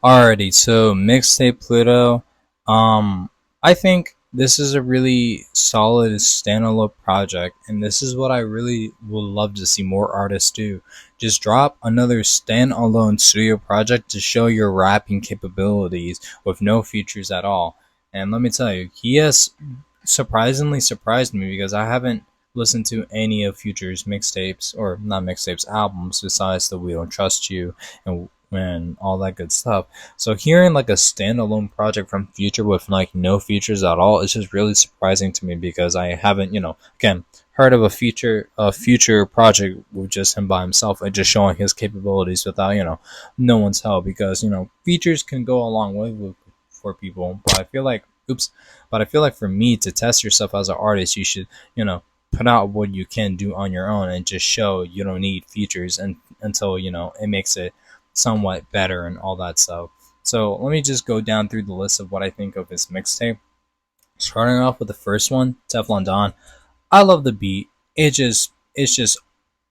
Alrighty, so MixTape Pluto. I think this is a really solid standalone project, and this is what I really would love to see more artists do. Just drop another standalone studio project to show your rapping capabilities with no features at all. And let me tell you, he has surprisingly surprised me because I haven't listened to any of Future's mixtapes, or not mixtapes, albums besides the We Don't Trust You and all that good stuff. So hearing like a standalone project from Future with like no features at all is just really surprising to me because I haven't, again, heard of a future project with just him by himself and just showing his capabilities without, no one's help, because features can go a long way for people. But I feel like oops, but I feel like for me to test yourself as an artist, you should, put out what you can do on your own and just show you don't need features and until it makes it somewhat better and all that stuff. So let me just go down through the list of what I think of his mixtape. Starting off with the first one, Teflon Don. I love the beat. It's just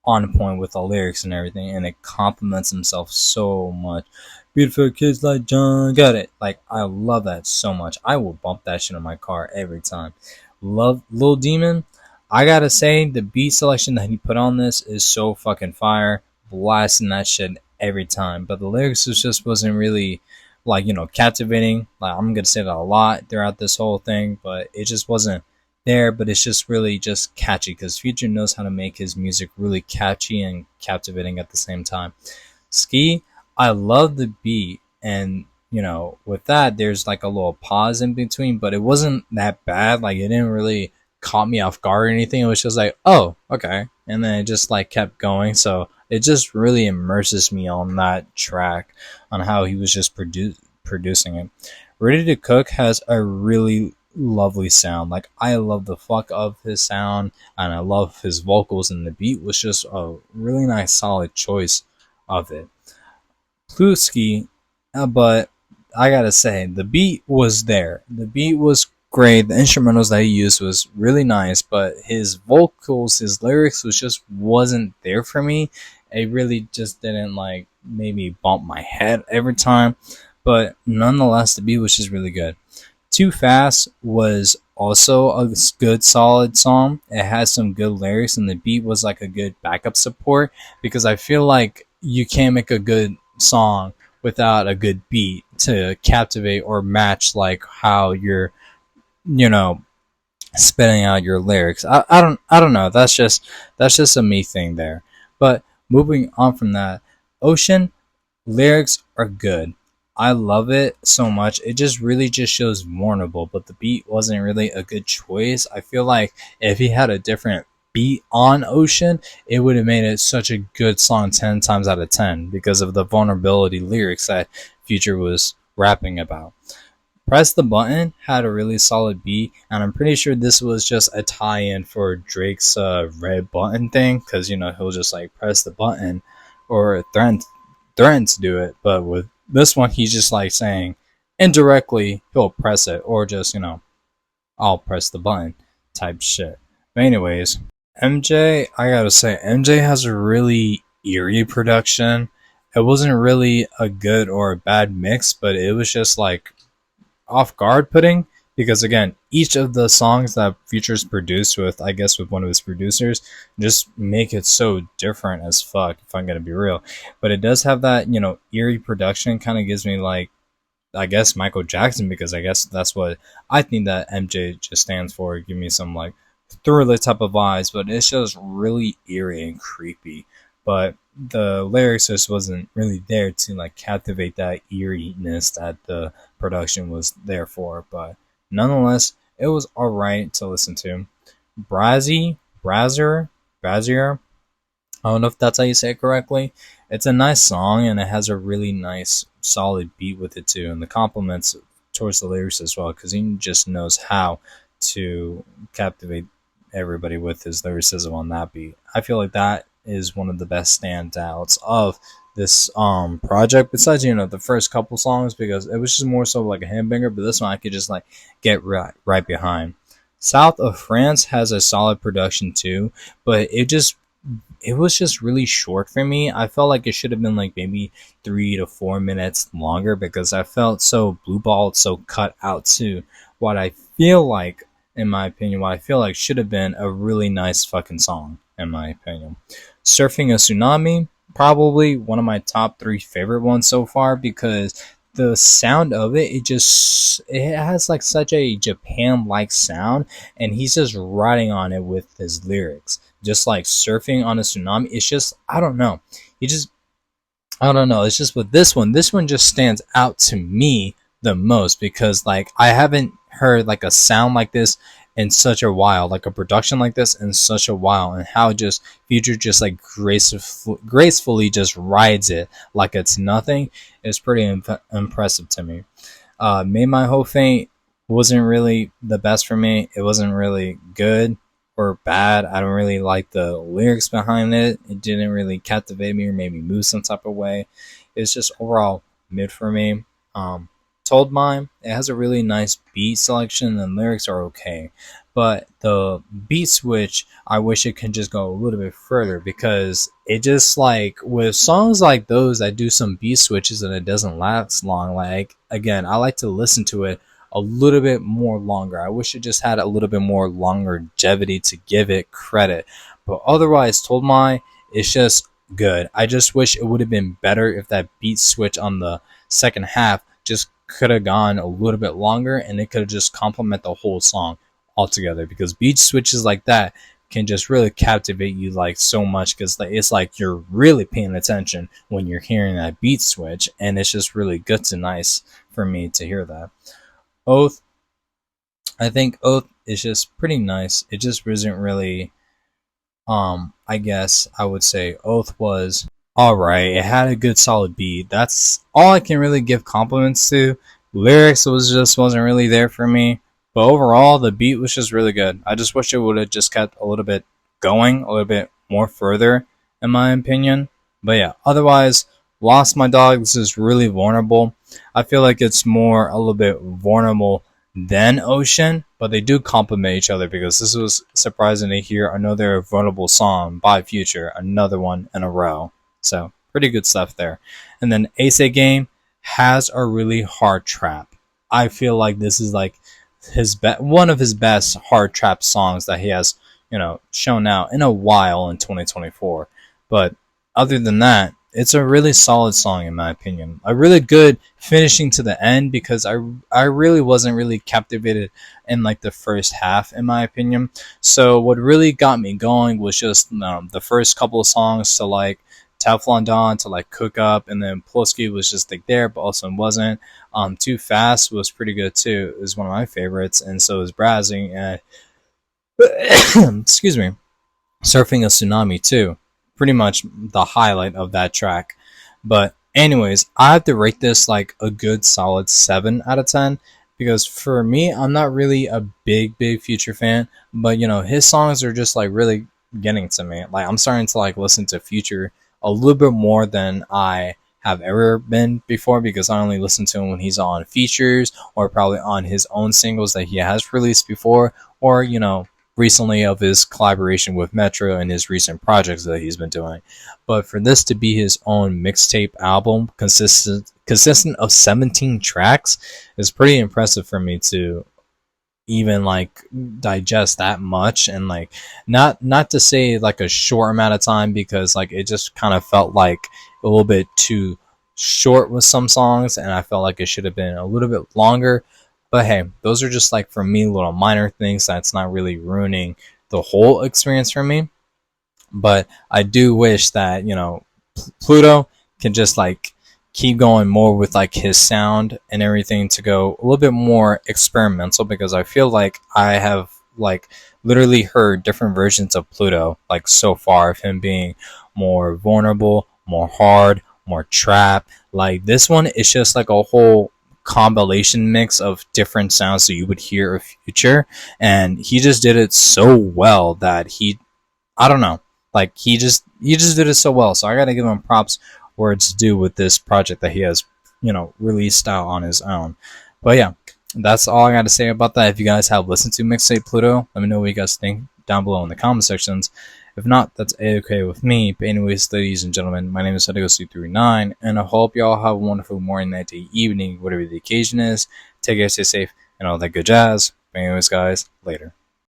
on point with the lyrics and everything, and it complements himself so much. Beautiful kids like John, got it. Like I love that so much. I will bump that shit in my car every time. Love Lil Demon. I gotta say the beat selection that he put on this is so fucking fire. Blasting that shit every time. But the lyrics just wasn't really like captivating. Like I'm gonna say that a lot throughout this whole thing, but it just wasn't there. But it's just really just catchy because Future knows how to make his music really catchy and captivating at the same time. Ski, I love the beat, and with that there's like a little pause in between, but it wasn't that bad. Like it didn't really caught me off guard or anything. It was just like, oh, okay, and then it just like kept going. So it just really immerses me on that track, on how he was just producing it. Ready to Cook has a really lovely sound. Like I love the fuck of his sound, and I love his vocals, and the beat was just a really nice solid choice of it. Kluski, but I gotta say the beat was there. The beat was great. The instrumentals that he used was really nice, but his vocals, his lyrics was just wasn't there for me. It really just didn't like maybe bump my head every time, but nonetheless the beat was just really good. Too Fast was also a good solid song. It has some good lyrics, and the beat was like a good backup support, because I feel like you can't make a good song without a good beat to captivate or match like how you're you know spitting out your lyrics. I don't know. That's just a me thing there. But moving on from that, Ocean lyrics are good. I love it so much. It just really just shows vulnerable, but the beat wasn't really a good choice. I feel like if he had a different beat on Ocean, it would have made it such a good song 10 times out of 10 because of the vulnerability lyrics that Future was rapping about. Press the Button had a really solid beat, and I'm pretty sure this was just a tie-in for Drake's red button thing, because he'll just like press the button or threaten to do it, but with this one he's just like saying indirectly he'll press it, or just I'll press the button type shit. But anyways, MJ, I gotta say MJ has a really eerie production. It wasn't really a good or a bad mix, but it was just like off guard putting, because again each of the songs that Future's produced with, I guess with one of his producers, just make it so different as fuck, if I'm gonna be real. But it does have that eerie production, kind of gives me like, I guess, Michael Jackson, because I guess that's what I think that MJ just stands for. Give me some like thriller type of vibes, but it's just really eerie and creepy. But the lyrics just wasn't really there to like captivate that eeriness that the production was there for. But nonetheless, it was alright to listen to. Brazier, I don't know if that's how you say it correctly. It's a nice song, and it has a really nice solid beat with it too, and the compliments towards the lyrics as well, because he just knows how to captivate everybody with his lyricism on that beat. I feel like that is one of the best standouts of this project, besides the first couple songs, because it was just more so like a handbanger, but this one I could just like get right behind. South of France has a solid production too, but it just it was just really short for me. I felt like it should have been like maybe 3 to 4 minutes longer because I felt so blue balled, so cut out to what I feel like, in my opinion, what I feel like should have been a really nice fucking song, in my opinion. Surfing a Tsunami, probably one of my top three favorite ones so far because the sound of it, it has like such a Japan like sound, and he's just riding on it with his lyrics, just like surfing on a tsunami. It's just, I don't know, he just, I don't know. It's just with this one. This one just stands out to me the most because like I haven't heard like a sound like this in such a while, like a production like this in such a while, and how just Future just like gracefully just rides it like it's nothing is pretty impressive to me. Made My Whole Faint wasn't really the best for me. It wasn't really good or bad. I don't really like the lyrics behind it. It didn't really captivate me or make me move some type of way. It's just overall mid for me. Told Mine, it has a really nice beat selection and lyrics are okay. But the beat switch, I wish it can just go a little bit further because it just like with songs like those that do some beat switches and it doesn't last long. Like again, I like to listen to it a little bit more longer. I wish it just had a little bit more longevity to give it credit. But otherwise, Told Mine, it's just good. I just wish it would have been better if that beat switch on the second half just could have gone a little bit longer and it could have just complement the whole song altogether, because beat switches like that can just really captivate you like so much because like, it's like you're really paying attention when you're hearing that beat switch, and it's just really good to nice for me to hear that. Oath, I think Oath is just pretty nice. It just wasn't really, I guess I would say Oath was alright. It had a good solid beat. That's all I can really give compliments to. Lyrics wasn't really there for me. But overall the beat was just really good. I just wish it would have just kept a little bit going, a little bit more further, in my opinion. But yeah, otherwise, Lost My Dogs is really vulnerable. I feel like it's more a little bit vulnerable than Ocean, but they do complement each other because this was surprising to hear another vulnerable song by Future, another one in a row. So pretty good stuff there. And then Ace Game has a really hard trap. I feel like this is like one of his best hard trap songs that he has, shown out in a while in 2024. But other than that, it's a really solid song in my opinion. A really good finishing to the end because I really wasn't really captivated in like the first half in my opinion. So what really got me going was just the first couple of songs to like Teflon Don to like Cook Up, and then Polsky was just like there, but also wasn't. Too Fast was pretty good too. It was one of my favorites, and so was Brazzing and excuse me, Surfing a Tsunami too. Pretty much the highlight of that track. But anyways, I have to rate this like a good solid 7 out of 10 because for me, I'm not really a big Future fan, but his songs are just like really getting to me. Like I'm starting to like listen to Future a little bit more than I have ever been before because I only listen to him when he's on features or probably on his own singles that he has released before, or recently of his collaboration with Metro and his recent projects that he's been doing. But for this to be his own mixtape album consistent of 17 tracks is pretty impressive for me to even like digest that much, and like not to say like a short amount of time because like it just kind of felt like a little bit too short with some songs, and I felt like it should have been a little bit longer. But hey, those are just like for me little minor things that's not really ruining the whole experience for me. But I do wish that Pluto can just like keep going more with like his sound and everything to go a little bit more experimental, because I feel like I have like literally heard different versions of Pluto like so far, of him being more vulnerable, more hard, more trap. Like this one is just like a whole compilation mix of different sounds that you would hear of Future, and he just did it so well that I don't know, like he just did it so well. So I gotta give him props where it's due with this project that he has released out on his own. But yeah, that's all I got to say about that. If you guys have listened to MixTape Pluto, let me know what you guys think down below in the comment sections. If not, that's a-okay with me. But anyways, ladies and gentlemen, my name is Sadigo339, and I hope y'all have a wonderful morning, night, day, evening, whatever the occasion is. Take care, stay safe, and all that good jazz. But anyways, guys, later.